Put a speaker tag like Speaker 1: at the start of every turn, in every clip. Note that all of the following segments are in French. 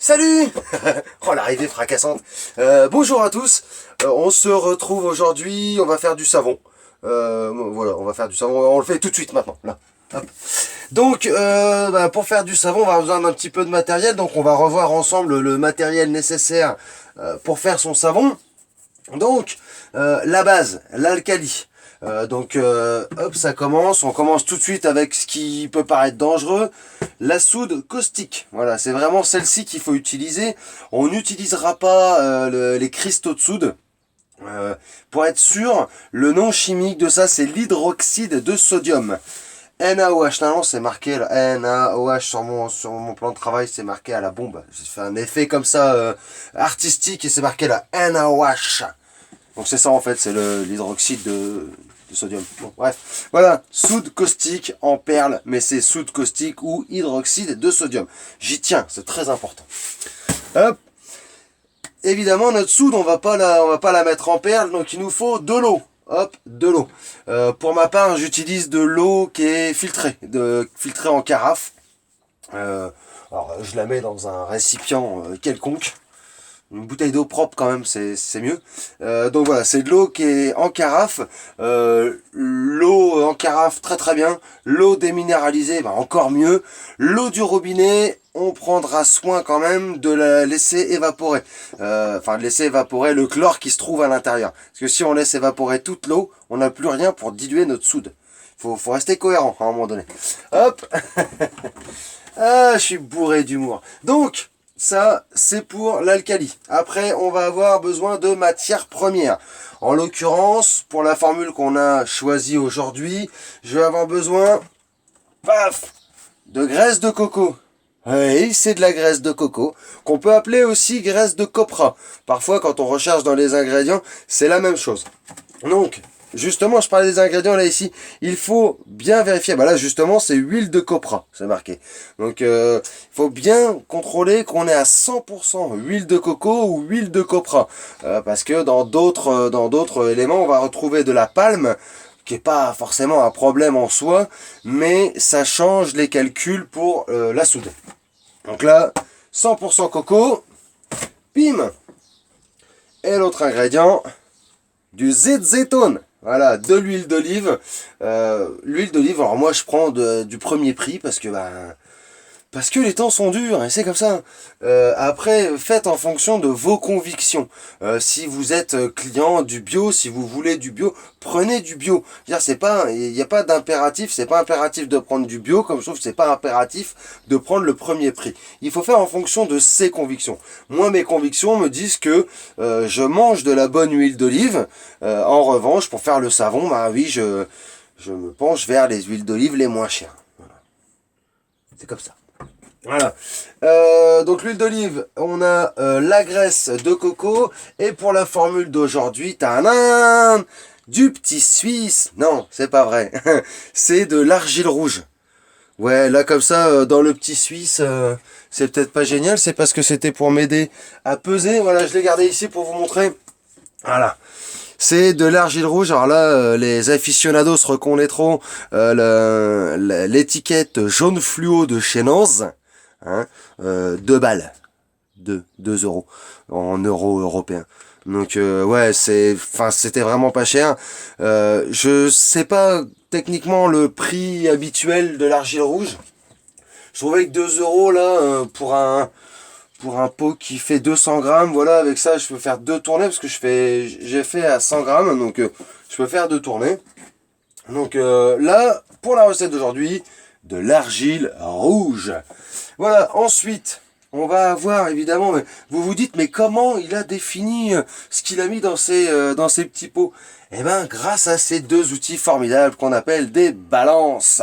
Speaker 1: Salut. Oh, l'arrivée fracassante. Bonjour à tous. On se retrouve aujourd'hui, on va faire du savon. Voilà, on va faire du savon, on le fait tout de suite maintenant. Là. Hop. Donc, pour faire du savon, on va avoir besoin d'un petit peu de matériel. Donc, on va revoir ensemble le matériel nécessaire pour faire son savon. Donc, la base, l'alcali. Hop, ça commence. On commence tout de suite avec ce qui peut paraître dangereux, la soude caustique. Voilà, c'est vraiment celle-ci qu'il faut utiliser. On n'utilisera pas les cristaux de soude. Pour être sûr, le nom chimique de ça, c'est l'hydroxyde de sodium. NaOH, normalement c'est marqué là, NaOH sur mon plan de travail, c'est marqué à la bombe. J'ai fait un effet comme ça artistique et c'est marqué là, NaOH. Donc c'est ça en fait, c'est l'hydroxyde de sodium. Bon, bref, voilà, soude caustique en perles, mais c'est soude caustique ou hydroxyde de sodium. J'y tiens, c'est très important. Hop. Évidemment, notre soude, on va pas la mettre en perles, donc il nous faut de l'eau. Hop, de l'eau. Pour ma part, j'utilise de l'eau qui est filtrée, filtrée en carafe. Alors, je la mets dans un récipient quelconque. Une bouteille d'eau propre quand même, c'est mieux. Donc voilà, c'est de l'eau qui est en carafe. L'eau en carafe, très très bien. L'eau déminéralisée, encore mieux. L'eau du robinet, on prendra soin quand même de la laisser évaporer. De laisser évaporer le chlore qui se trouve à l'intérieur. Parce que si on laisse évaporer toute l'eau, on n'a plus rien pour diluer notre soude. Faut rester cohérent à un moment donné. Hop. Ah, je suis bourré d'humour. Donc, ça, c'est pour l'alcali. Après, on va avoir besoin de matières premières. En l'occurrence, pour la formule qu'on a choisie aujourd'hui, je vais avoir besoin, de graisse de coco. Oui, c'est de la graisse de coco, qu'on peut appeler aussi graisse de copra. Parfois, quand on recherche dans les ingrédients, c'est la même chose. Donc, justement, je parlais des ingrédients là ici. Il faut bien vérifier. Là, justement, c'est huile de copra, c'est marqué. Donc, il faut bien contrôler qu'on est à 100% huile de coco ou huile de copra. Parce que dans d'autres éléments, on va retrouver de la palme, qui est pas forcément un problème en soi, mais ça change les calculs pour la soude. Donc là, 100% coco, bim. Et l'autre ingrédient, du zeytoun. Voilà, de l'huile d'olive. L'huile d'olive, alors moi je prends du premier prix parce que les temps sont durs et c'est comme ça. Après, faites en fonction de vos convictions. Si vous êtes client du bio, si vous voulez du bio, prenez du bio. Il n'y a pas d'impératif, c'est pas impératif de prendre du bio, comme je trouve que c'est pas impératif de prendre le premier prix. Il faut faire en fonction de ses convictions. Moi, mes convictions me disent que je mange de la bonne huile d'olive. En revanche, pour faire le savon, oui, je me penche vers les huiles d'olive les moins chères. Voilà. C'est comme ça. Voilà. Donc l'huile d'olive, on a la graisse de coco. Et pour la formule d'aujourd'hui, du petit suisse. Non, c'est pas vrai. C'est de l'argile rouge. Ouais, là comme ça, dans le petit suisse, c'est peut-être pas génial. C'est parce que c'était pour m'aider à peser. Voilà, je l'ai gardé ici pour vous montrer. Voilà. C'est de l'argile rouge. Alors là, les aficionados se reconnaîtront l'étiquette jaune fluo de chez Nanz. 2 balles. 2 euros. En euros européens. Donc ouais, c'était vraiment pas cher. Je sais pas techniquement le prix habituel de l'argile rouge. Je trouvais que 2 euros là, pour un pot qui fait 200 grammes, voilà, avec ça je peux faire 2 tournées parce que j'ai fait à 100 grammes, donc je peux faire 2 tournées. Donc là, pour la recette d'aujourd'hui, de l'argile rouge. Voilà, ensuite, on va avoir évidemment, vous vous dites, mais comment il a défini ce qu'il a mis dans ses petits pots? Eh bien, grâce à ces 2 outils formidables qu'on appelle des balances.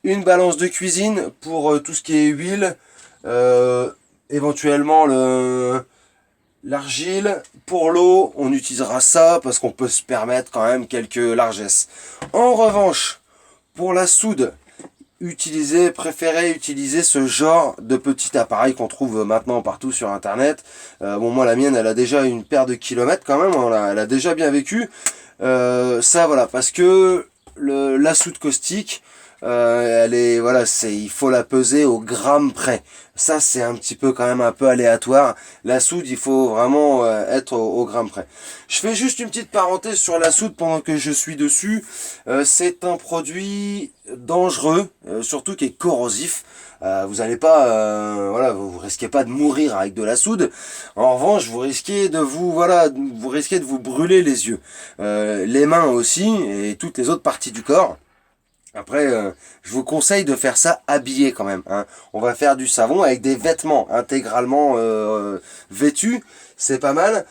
Speaker 1: Une balance de cuisine pour tout ce qui est huile, éventuellement l'argile. Pour l'eau, on utilisera ça parce qu'on peut se permettre quand même quelques largesses. En revanche, pour la soude, préférez utiliser ce genre de petit appareil qu'on trouve maintenant partout sur internet. Moi la mienne, elle a déjà une paire de kilomètres quand même, elle a déjà bien vécu. Ça voilà, parce que la soude caustique, voilà, il faut la peser au gramme près. Ça, c'est un petit peu quand même un peu aléatoire. La soude, il faut vraiment être au gramme près. Je fais juste une petite parenthèse sur la soude pendant que je suis dessus. C'est un produit dangereux, surtout qui est corrosif. Vous n'allez pas, voilà, vous risquez pas de mourir avec de la soude. En revanche, vous risquez de vous brûler les yeux, les mains aussi et toutes les autres parties du corps. Après, je vous conseille de faire ça habillé quand même, hein. On va faire du savon avec des vêtements intégralement vêtus, c'est pas mal.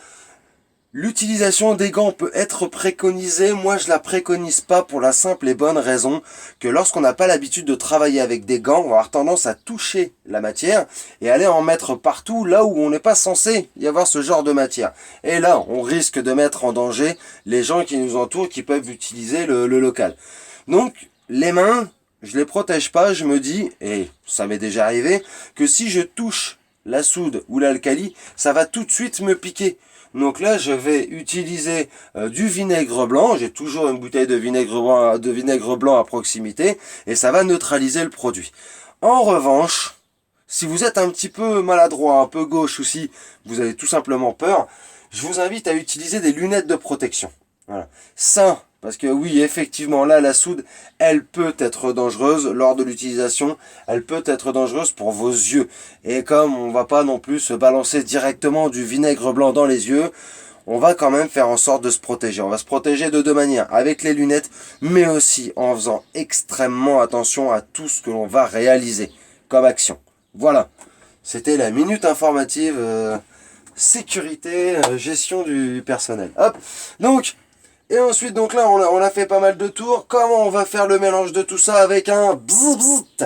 Speaker 1: L'utilisation des gants peut être préconisée. Moi, je la préconise pas pour la simple et bonne raison que lorsqu'on n'a pas l'habitude de travailler avec des gants, on va avoir tendance à toucher la matière et aller en mettre partout là où on n'est pas censé y avoir ce genre de matière. Et là, on risque de mettre en danger les gens qui nous entourent, qui peuvent utiliser le local. Donc, les mains, je les protège pas. Je me dis, et ça m'est déjà arrivé, que si je touche la soude ou l'alcali, ça va tout de suite me piquer. Donc là, je vais utiliser du vinaigre blanc. J'ai toujours une bouteille de vinaigre blanc à proximité et ça va neutraliser le produit. En revanche, si vous êtes un petit peu maladroit, un peu gauche ou si vous avez tout simplement peur, je vous invite à utiliser des lunettes de protection. Voilà. Ça, parce que oui, effectivement, là, la soude, elle peut être dangereuse lors de l'utilisation. Elle peut être dangereuse pour vos yeux. Et comme on va pas non plus se balancer directement du vinaigre blanc dans les yeux, on va quand même faire en sorte de se protéger. On va se protéger de deux manières, avec les lunettes, mais aussi en faisant extrêmement attention à tout ce que l'on va réaliser comme action. Voilà. C'était la minute informative sécurité, gestion du personnel. Hop. Donc, et ensuite, donc là, on a fait pas mal de tours. Comment on va faire le mélange de tout ça avec un bzzzt?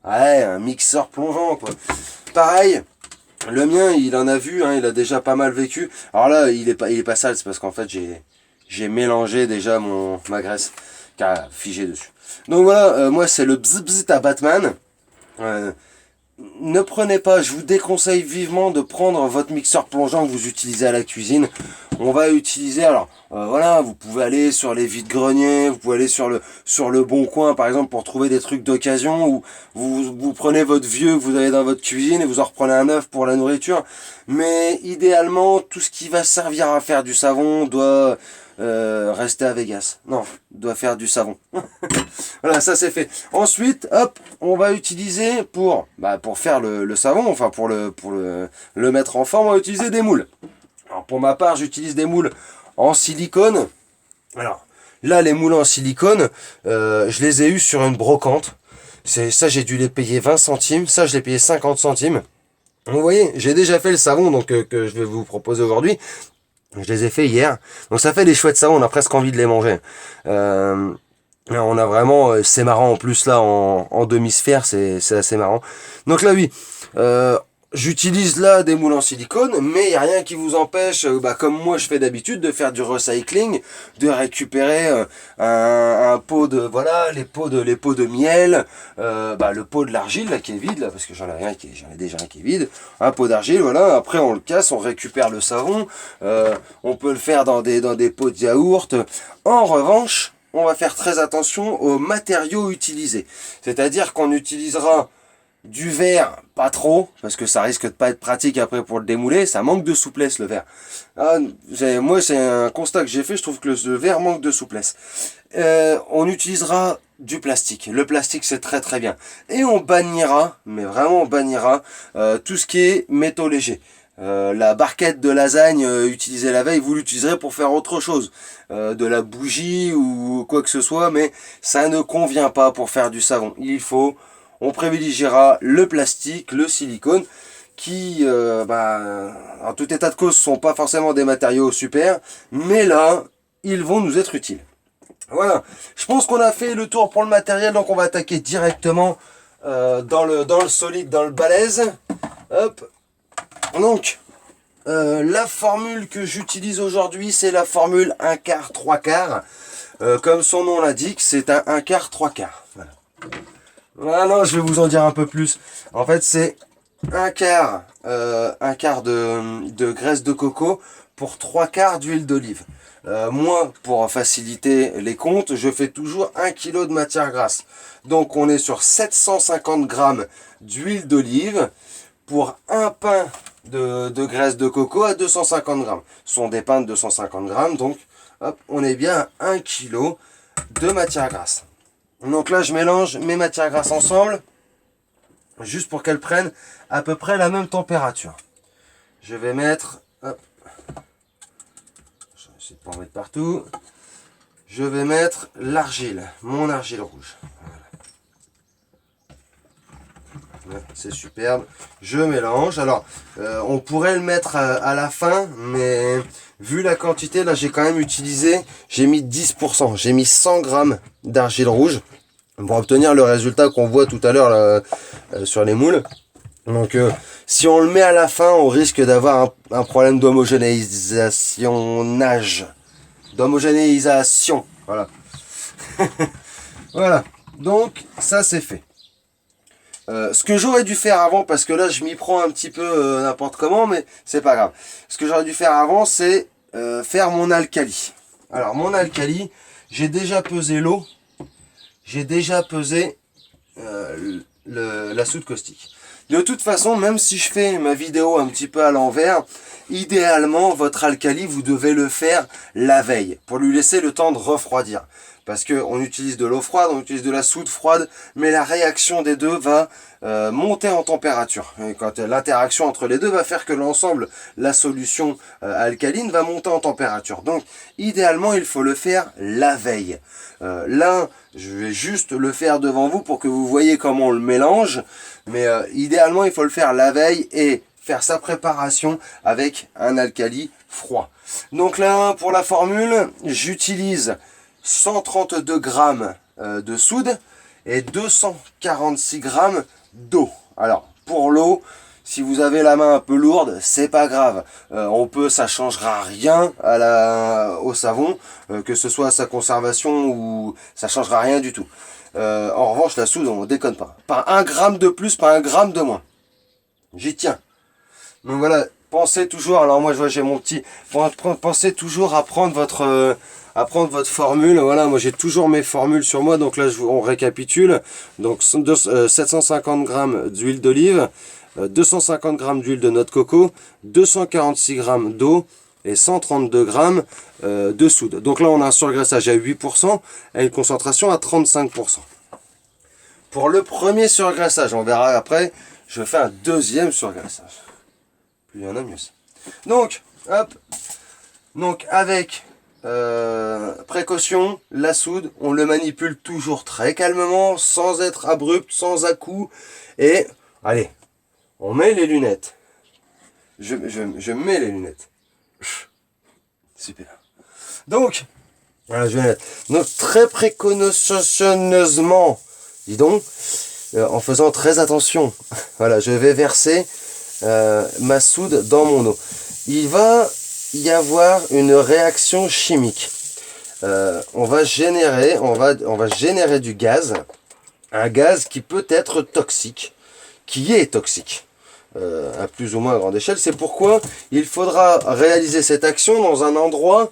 Speaker 1: Ouais, un mixeur plongeant, quoi. Pareil, le mien, il en a vu, hein, il a déjà pas mal vécu. Alors là, il est pas sale, c'est parce qu'en fait, j'ai mélangé déjà ma graisse qui a figé dessus. Donc voilà, moi, c'est le bzzzt à Batman. Ne prenez pas, je vous déconseille vivement de prendre votre mixeur plongeant que vous utilisez à la cuisine. On va utiliser, alors voilà, vous pouvez aller sur les vides-greniers, vous pouvez aller sur le Bon Coin par exemple pour trouver des trucs d'occasion, ou vous prenez votre vieux que vous avez dans votre cuisine et vous en reprenez un neuf pour la nourriture. Mais idéalement, tout ce qui va servir à faire du savon doit rester à Vegas. Non, doit faire du savon. Voilà, ça c'est fait. Ensuite, hop, on va utiliser pour faire le savon, enfin pour le mettre en forme, on va utiliser des moules. Alors pour ma part, j'utilise des moules en silicone. Alors là, les moules en silicone, je les ai eus sur une brocante. Ça, j'ai dû les payer 20 centimes. Ça, je l'ai payé 50 centimes. Vous voyez, j'ai déjà fait le savon donc que je vais vous proposer aujourd'hui. Je les ai fait hier. Donc ça fait des chouettes savons, on a presque envie de les manger. On a vraiment, c'est marrant en plus là en demi-sphère, c'est assez marrant. Donc là oui, j'utilise là des moules en silicone, mais il n'y a rien qui vous empêche, comme moi je fais d'habitude, de faire du recycling, de récupérer un pot de, voilà, les pots de miel, le pot de l'argile là qui est vide là, parce que j'en ai déjà un qui est vide, un pot d'argile, voilà. Après on le casse, on récupère le savon, on peut le faire dans des pots de yaourt. En revanche, on va faire très attention aux matériaux utilisés, c'est-à-dire qu'on utilisera du verre, pas trop, parce que ça risque de pas être pratique après pour le démouler, ça manque de souplesse le verre. Moi c'est un constat que j'ai fait, je trouve que le verre manque de souplesse. On utilisera du plastique, le plastique c'est très très bien. Et on bannira, mais vraiment on bannira, tout ce qui est métaux légers. La barquette de lasagne utilisée la veille, vous l'utiliserez pour faire autre chose, de la bougie ou quoi que ce soit, mais ça ne convient pas pour faire du savon. On privilégiera le plastique, le silicone, qui, en tout état de cause, sont pas forcément des matériaux super, mais là, ils vont nous être utiles. Voilà, je pense qu'on a fait le tour pour le matériel, donc on va attaquer directement dans le solide, dans le balèze. Hop. Donc, la formule que j'utilise aujourd'hui, c'est la formule 1/4, 3/4. Comme son nom l'indique, c'est un 1/4, 3/4. Voilà. Voilà, je vais vous en dire un peu plus. En fait, c'est un quart de graisse de coco pour 3/4 d'huile d'olive. Moi, pour faciliter les comptes, je fais toujours 1 kg de matière grasse. Donc on est sur 750 g d'huile d'olive pour un pain de graisse de coco à 250 g. Ce sont des pains de 250 g, donc hop, on est bien à 1 kg de matière grasse. Donc là, je mélange mes matières grasses ensemble, juste pour qu'elles prennent à peu près la même température. Je vais mettre, hop, je vais essayer de pas en mettre partout. Je vais mettre l'argile, mon argile rouge. Voilà. C'est superbe. Je mélange. Alors, on pourrait le mettre à la fin, mais vu la quantité, là, j'ai quand même utilisé, j'ai mis 10%. J'ai mis 100 g d'argile rouge pour obtenir le résultat qu'on voit tout à l'heure sur les moules. Donc, si on le met à la fin, on risque d'avoir un problème d'homogénéisation. D'homogénéisation. Voilà. Voilà. Donc, ça, c'est fait. Ce que j'aurais dû faire avant, parce que là je m'y prends un petit peu n'importe comment, mais c'est pas grave. Ce que j'aurais dû faire avant, c'est faire mon alcali. Alors mon alcali, j'ai déjà pesé l'eau, j'ai déjà pesé la soude caustique. De toute façon, même si je fais ma vidéo un petit peu à l'envers, idéalement votre alcali, vous devez le faire la veille, pour lui laisser le temps de refroidir. Parce qu'on utilise de l'eau froide, on utilise de la soude froide, mais la réaction des deux va monter en température. Et quand l'interaction entre les deux va faire que l'ensemble, la solution alcaline, va monter en température. Donc, idéalement, il faut le faire la veille. Là, je vais juste le faire devant vous pour que vous voyez comment on le mélange. Mais idéalement, il faut le faire la veille et faire sa préparation avec un alcali froid. Donc là, pour la formule, j'utilise 132 g de soude et 246 g d'eau. Alors pour l'eau, si vous avez la main un peu lourde, c'est pas grave. Ça changera rien au savon, que ce soit à sa conservation ou ça changera rien du tout. En revanche, la soude, on déconne pas. Pas 1 gramme de plus, pas 1 gramme de moins. J'y tiens. Donc voilà, pensez toujours. Alors moi, je vois, j'ai mon petit. Pensez toujours à prendre votre formule. Voilà, moi j'ai toujours mes formules sur moi. Donc là, on récapitule. Donc 750 g d'huile d'olive, 250 g d'huile de noix de coco, 246 g d'eau et 132 g de soude. Donc là, on a un surgraissage à 8% et une concentration à 35%. Pour le premier surgraissage, on verra après, je fais un deuxième surgraissage. Plus il y en a, mieux c'est. Donc, hop. Donc avec précaution, la soude, on le manipule toujours très calmement, sans être abrupt, sans à-coups. Et, allez, on met les lunettes. Je mets les lunettes. Super. Donc, voilà, je vais mettre. Donc, très précautionneusement, dis donc, en faisant très attention. Voilà, je vais verser ma soude dans mon eau. Il va y avoir une réaction chimique. On va générer du gaz, un gaz qui peut être toxique, qui est toxique, à plus ou moins grande échelle. C'est pourquoi il faudra réaliser cette action dans un endroit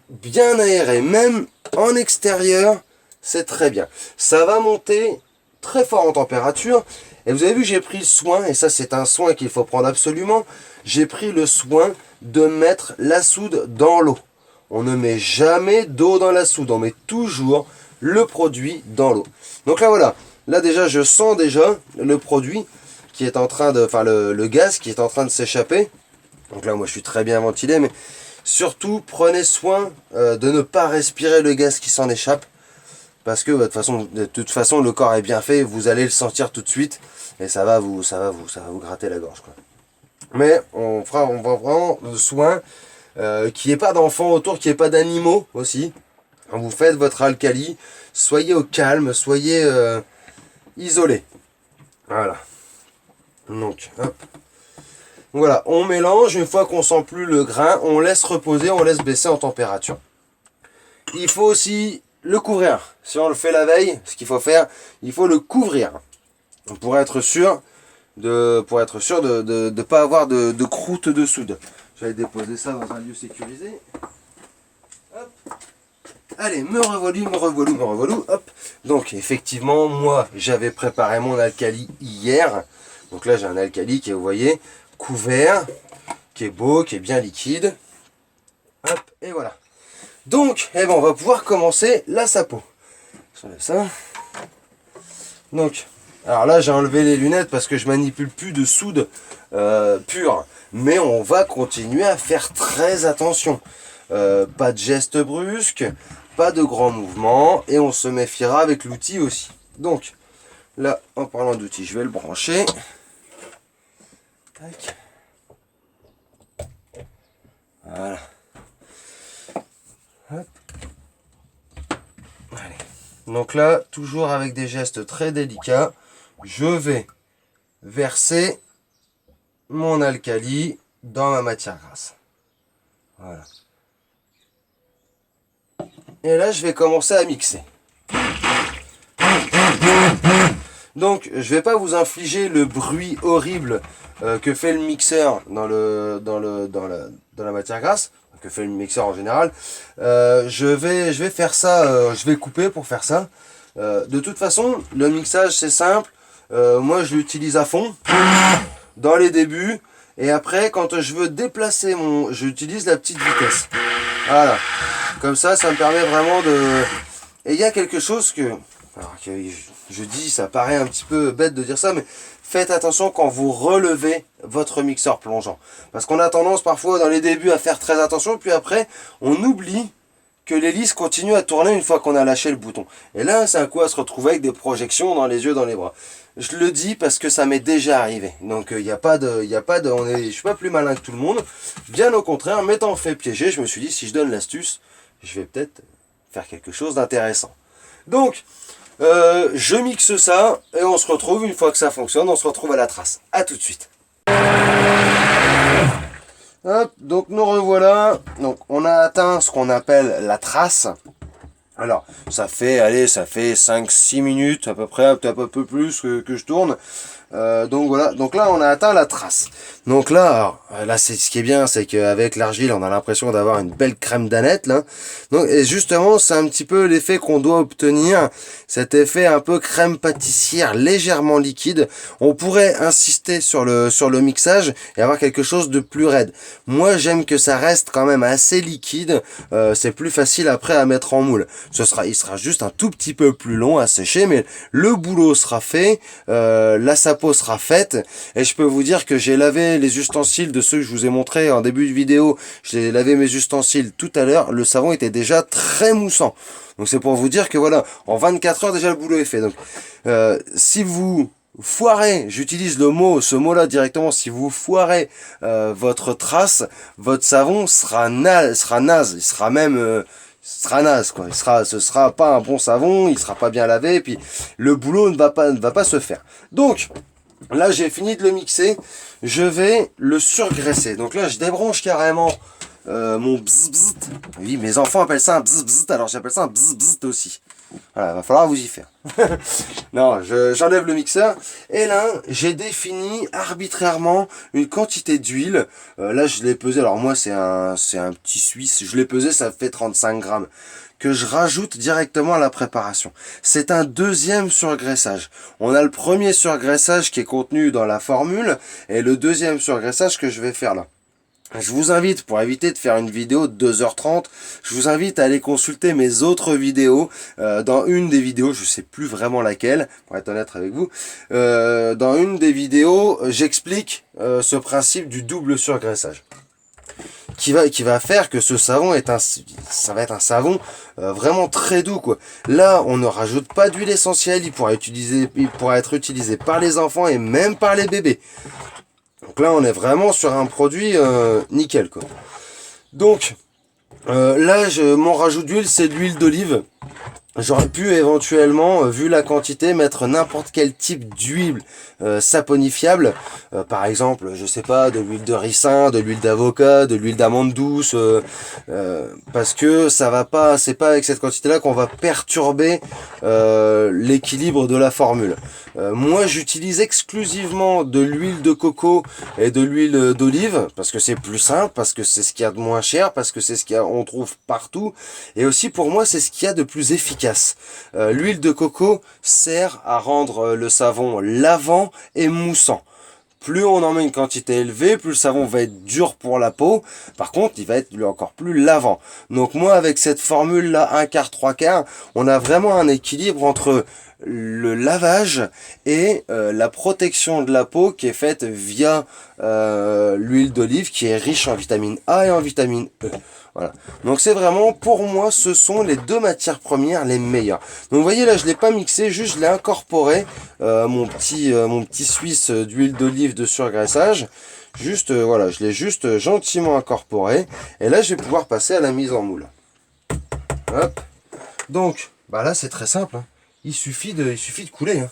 Speaker 1: bien aéré, même en extérieur, c'est très bien. Ça va monter très fort en température. Et vous avez vu, j'ai pris le soin, et ça c'est un soin qu'il faut prendre absolument, j'ai pris le soin de mettre la soude dans l'eau. On ne met jamais d'eau dans la soude, on met toujours le produit dans l'eau. Donc là voilà, là déjà je sens déjà le produit qui est en train de, enfin le gaz qui est en train de s'échapper. Donc là moi je suis très bien ventilé, mais surtout prenez soin de ne pas respirer le gaz qui s'en échappe. Parce que de toute façon le corps est bien fait, vous allez le sentir tout de suite et ça va vous gratter la gorge, quoi. Mais on va vraiment le soin qu'il n'y ait pas d'enfants autour, qu'il n'y ait pas d'animaux aussi. Quand vous faites votre alcali, soyez au calme, soyez isolé. Voilà. Donc hop. Voilà, on mélange. Une fois qu'on sent plus le grain, on laisse reposer, on laisse baisser en température. Il faut aussi le couvrir. Si on le fait la veille, ce qu'il faut faire, il faut le couvrir pour être sûr de pas avoir de croûte de soude. J'allais déposer ça dans un lieu sécurisé. Hop. Allez, me revoilou, hop. Donc, effectivement, moi, j'avais préparé mon alcali hier. Donc là, j'ai un alcali qui est, vous voyez, couvert, qui est beau, qui est bien liquide. Hop, et voilà. Donc, eh ben, on va pouvoir commencer la sapo. J'enlève ça. Donc, alors là, j'ai enlevé les lunettes parce que je manipule plus de soude pure. Mais on va continuer à faire très attention. Pas de gestes brusques, pas de grands mouvements, et on se méfiera avec l'outil aussi. Donc, là, en parlant d'outil, je vais le brancher. Tac. Voilà. Hop. Allez. Donc là, toujours avec des gestes très délicats, je vais verser mon alcali dans ma matière grasse. Voilà. Et là, je vais commencer à mixer. Donc, je ne vais pas vous infliger le bruit horrible que fait le mixeur dans la matière grasse, que fait le mixeur en général. Je vais faire ça, je vais couper pour faire ça. De toute façon, le mixage, c'est simple. Moi, je l'utilise à fond, dans les débuts. Et après, quand je veux déplacer j'utilise la petite vitesse. Voilà. Comme ça, ça me permet vraiment de... Et il y a quelque chose que... Alors, que je dis, ça paraît un petit peu bête de dire ça, mais faites attention quand vous relevez votre mixeur plongeant. Parce qu'on a tendance parfois dans les débuts à faire très attention, puis après, on oublie que l'hélice continue à tourner une fois qu'on a lâché le bouton. Et là, c'est un coup à se retrouver avec des projections dans les yeux, dans les bras. Je le dis parce que ça m'est déjà arrivé. Donc, il n'y a pas de... je suis pas plus malin que tout le monde. Bien au contraire, m'étant fait piéger, je me suis dit, si je donne l'astuce, je vais peut-être faire quelque chose d'intéressant. Donc, je mixe ça et on se retrouve une fois que ça fonctionne, on se retrouve à la trace. A tout de suite. Hop, donc nous revoilà. Donc on a atteint ce qu'on appelle la trace. Alors, ça fait 5-6 minutes à peu près, peut-être un peu plus que je tourne. Donc voilà, donc là on a atteint la trace. Donc là, c'est ce qui est bien, c'est qu'avec l'argile, on a l'impression d'avoir une belle crème d'aneth là. Donc, et justement, c'est un petit peu l'effet qu'on doit obtenir, cet effet un peu crème pâtissière, légèrement liquide. On pourrait insister sur le mixage et avoir quelque chose de plus raide. Moi, j'aime que ça reste quand même assez liquide. C'est plus facile après à mettre en moule. Il sera juste un tout petit peu plus long à sécher, mais le boulot sera fait. La sapo sera faite, et je peux vous dire que j'ai lavé les ustensiles de ceux que je vous ai montré en début de vidéo. J'ai lavé mes ustensiles tout à l'heure, le savon était déjà très moussant. Donc c'est pour vous dire que voilà, en 24 heures déjà le boulot est fait. Donc si vous foirez, j'utilise ce mot-là directement, si vous foirez votre trace, votre savon sera naze, il sera même... ce sera naze, quoi. Ce sera pas un bon savon, il sera pas bien lavé, et puis le boulot ne va pas se faire. Donc, là, j'ai fini de le mixer, je vais le surgraisser. Donc là, je débranche carrément mon bzz bzz. Oui, mes enfants appellent ça un bzz bzz, alors j'appelle ça un bzz bzz aussi. Voilà, va falloir vous y faire. Non, j'enlève le mixeur. Et là, j'ai défini arbitrairement une quantité d'huile. Là, je l'ai pesé. Alors moi, c'est un petit Suisse. Je l'ai pesé, ça fait 35 grammes. Que je rajoute directement à la préparation. C'est un deuxième surgraissage. On a le premier surgraissage qui est contenu dans la formule. Et le deuxième surgraissage que je vais faire là. Je vous invite, pour éviter de faire une vidéo de 2h30, je vous invite à aller consulter mes autres vidéos. Dans une des vidéos, je sais plus vraiment laquelle, pour être honnête avec vous, dans une des vidéos, j'explique ce principe du double surgraissage. Qui va faire que ce savon ça va être un savon vraiment très doux, quoi. Là, on ne rajoute pas d'huile essentielle, il pourra être utilisé par les enfants et même par les bébés. Donc là, on est vraiment sur un produit nickel, quoi. Donc, là, mon rajout d'huile, c'est de l'huile d'olive. J'aurais pu éventuellement, vu la quantité, mettre n'importe quel type d'huile saponifiable. Par exemple, je sais pas, de l'huile de ricin, de l'huile d'avocat, de l'huile d'amande douce. Parce que ça va pas, c'est pas avec cette quantité-là qu'on va perturber l'équilibre de la formule. Moi, j'utilise exclusivement de l'huile de coco et de l'huile d'olive, parce que c'est plus simple, parce que c'est ce qu'il y a de moins cher, parce que c'est ce qu'on trouve partout. Et aussi, pour moi, c'est ce qu'il y a de plus efficace. L'huile de coco sert à rendre le savon lavant et moussant. Plus on en met une quantité élevée, plus le savon va être dur pour la peau. Par contre, il va être encore plus lavant. Donc moi, avec cette formule-là, un quart, trois quarts, on a vraiment un équilibre entre le lavage et la protection de la peau qui est faite via l'huile d'olive qui est riche en vitamine A et en vitamine E. Voilà. Donc c'est vraiment, pour moi, ce sont les deux matières premières les meilleures. Donc vous voyez là, je l'ai pas mixé, juste je l'ai incorporé, mon petit suisse d'huile d'olive de surgraissage. Juste, voilà, je l'ai juste gentiment incorporé. Et là, je vais pouvoir passer à la mise en moule. Hop. Donc, bah là, c'est très simple. Hein. Il suffit de couler. Hein.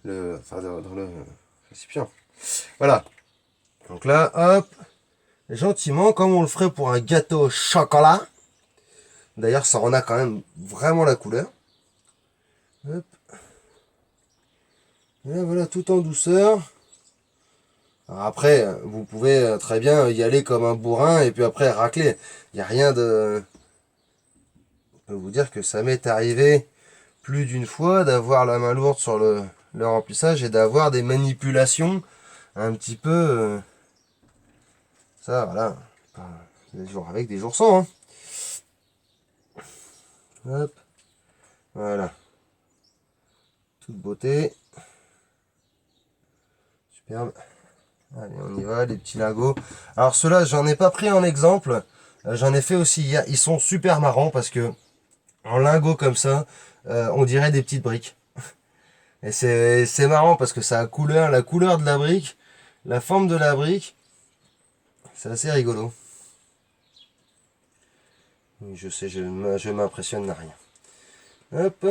Speaker 1: Dans le récipient. Voilà. Donc là, hop. Gentiment, comme on le ferait pour un gâteau au chocolat. D'ailleurs, ça en a quand même vraiment la couleur. Hop. Et là, voilà, tout en douceur. Alors après, vous pouvez très bien y aller comme un bourrin et puis après racler. Il n'y a rien de... Je peux vous dire que ça m'est arrivé plus d'une fois d'avoir la main lourde sur le remplissage et d'avoir des manipulations un petit peu... ça, voilà. Des jours avec, des jours sans. Hein. Hop. Voilà. Toute beauté. Superbe. Allez, on y va, les petits lingots. Alors ceux-là, j'en ai pas pris en exemple. J'en ai fait aussi hier. Ils sont super marrants parce que en lingots comme ça, on dirait des petites briques. Et c'est marrant parce que ça a la couleur de la brique, la forme de la brique. C'est assez rigolo. Je sais, je m'impressionne à rien. Hop.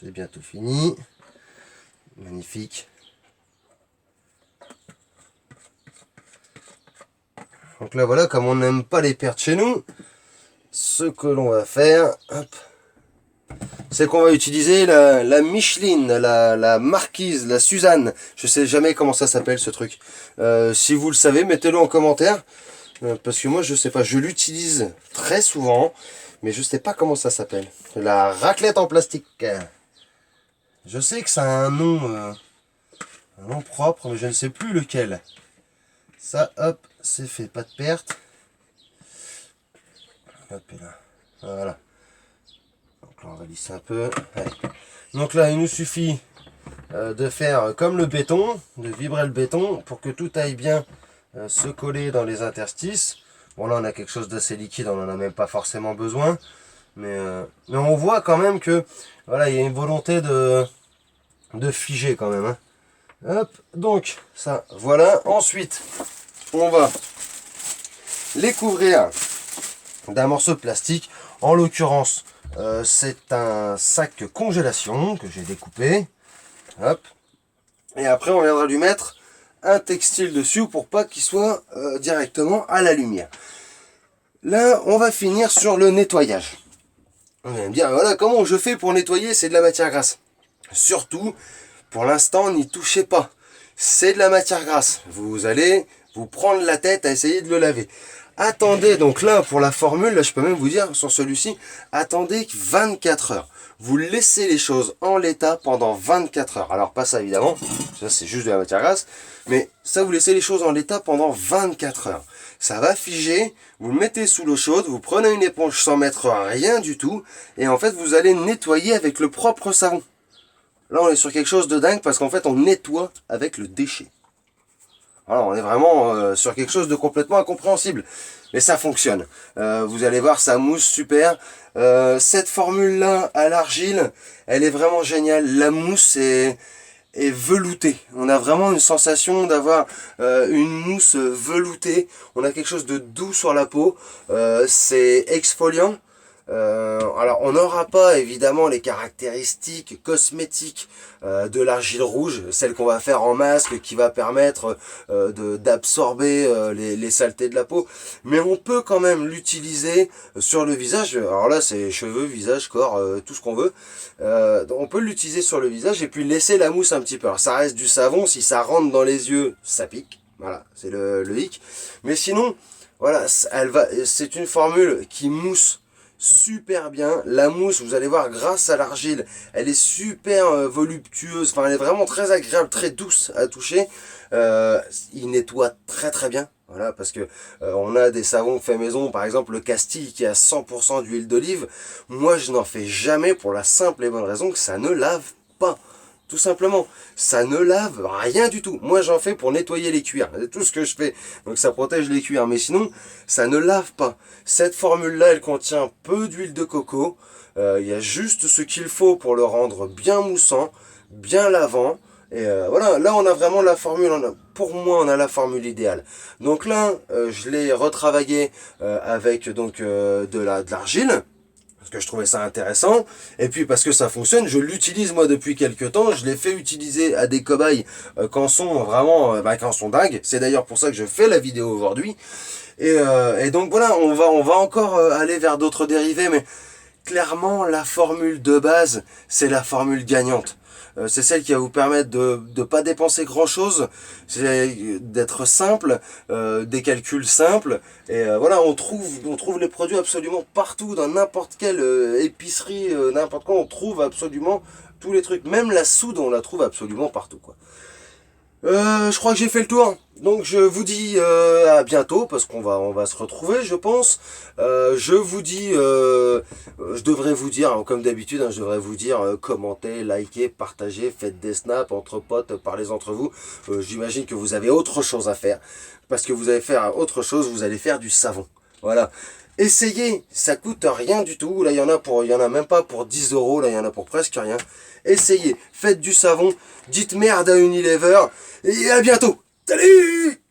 Speaker 1: C'est bientôt fini. Magnifique. Donc là, voilà, comme on n'aime pas les pertes chez nous, ce que l'on va faire, c'est qu'on va utiliser la Micheline, la Marquise, la Suzanne. Je sais jamais comment ça s'appelle ce truc. Si vous le savez, mettez-le en commentaire. Parce que moi, je sais pas. Je l'utilise très souvent, mais je sais pas comment ça s'appelle. La raclette en plastique. Je sais que ça a un nom propre, mais je ne sais plus lequel. Ça, hop, c'est fait. Pas de perte. Hop, et là. Voilà. Donc là, on va lisser un peu. Allez. Donc là, il nous suffit de faire comme le béton, de vibrer le béton pour que tout aille bien se coller dans les interstices. Bon, là, on a quelque chose d'assez liquide, on n'en a même pas forcément besoin. Mais on voit quand même que voilà, il y a une volonté de figer quand même. Hein. Hop, donc ça, voilà. Ensuite, on va les couvrir d'un morceau de plastique. En l'occurrence, c'est un sac congélation que j'ai découpé. Hop. Et après, on viendra lui mettre un textile dessus pour pas qu'il soit directement à la lumière. Là, on va finir sur le nettoyage. On va me dire, voilà, comment je fais pour nettoyer? C'est de la matière grasse. Surtout, pour l'instant, n'y touchez pas. C'est de la matière grasse. Vous allez vous prendre la tête à essayer de le laver. Attendez, donc là, pour la formule, là, je peux même vous dire, sur celui-ci, attendez 24 heures. Vous laissez les choses en l'état pendant 24 heures. Alors, pas ça, évidemment. Ça, c'est juste de la matière grasse. Mais ça, vous laissez les choses en l'état pendant 24 heures. Ça va figer. Vous le mettez sous l'eau chaude. Vous prenez une éponge sans mettre rien du tout. Et en fait, vous allez nettoyer avec le propre savon. Là, on est sur quelque chose de dingue parce qu'en fait, on nettoie avec le déchet. Alors, on est vraiment sur quelque chose de complètement incompréhensible. Mais ça fonctionne. Vous allez voir, ça mousse super. Cette formule-là, à l'argile, elle est vraiment géniale. La mousse est veloutée. On a vraiment une sensation d'avoir une mousse veloutée. On a quelque chose de doux sur la peau. C'est exfoliant. Alors on n'aura pas évidemment les caractéristiques cosmétiques de l'argile rouge, celle qu'on va faire en masque qui va permettre d'absorber les saletés de la peau, mais on peut quand même l'utiliser sur le visage. Alors là c'est cheveux, visage, corps, tout ce qu'on veut. On peut l'utiliser sur le visage et puis laisser la mousse un petit peu. Alors ça reste du savon, si ça rentre dans les yeux ça pique, voilà, c'est le hic, mais sinon voilà, c'est une formule qui mousse super bien. La mousse, vous allez voir, grâce à l'argile, elle est super voluptueuse, enfin elle est vraiment très agréable, très douce à toucher. Il nettoie très très bien. Voilà, parce que on a des savons faits maison, par exemple le Castille qui a 100% d'huile d'olive. Moi je n'en fais jamais pour la simple et bonne raison que ça ne lave pas. Tout simplement, ça ne lave rien du tout. Moi j'en fais pour nettoyer les cuirs, c'est tout ce que je fais. Donc ça protège les cuirs, mais sinon ça ne lave pas. Cette formule-là, elle contient peu d'huile de coco. Il y a juste ce qu'il faut pour le rendre bien moussant, bien lavant. Et voilà, là on a vraiment la formule, pour moi on a la formule idéale. Donc là, je l'ai retravaillé avec donc de l'argile, parce que je trouvais ça intéressant, et puis parce que ça fonctionne, je l'utilise moi depuis quelques temps, je l'ai fait utiliser à des cobayes quand sont vraiment, quand sont dingues, c'est d'ailleurs pour ça que je fais la vidéo aujourd'hui, et donc voilà, on va encore aller vers d'autres dérivés, mais clairement la formule de base, c'est la formule gagnante. C'est celle qui va vous permettre de ne pas dépenser grand chose, c'est d'être simple, des calculs simples, et voilà, on trouve les produits absolument partout, dans n'importe quelle épicerie, n'importe quoi, on trouve absolument tous les trucs, même la soude on la trouve absolument partout, quoi. Je crois que j'ai fait le tour. Donc je vous dis à bientôt parce on va se retrouver je pense. Je vous dis, je devrais vous dire comme d'habitude, hein, je devrais vous dire commentez, likez, partagez, faites des snaps entre potes, parlez entre vous. J'imagine que vous avez autre chose à faire parce que vous allez faire autre chose, vous allez faire du savon. Voilà. Essayez, ça coûte rien du tout. Là, il y en a même pas pour 10 euros. Là, il y en a pour presque rien. Essayez, faites du savon, dites merde à Unilever et à bientôt. Salut!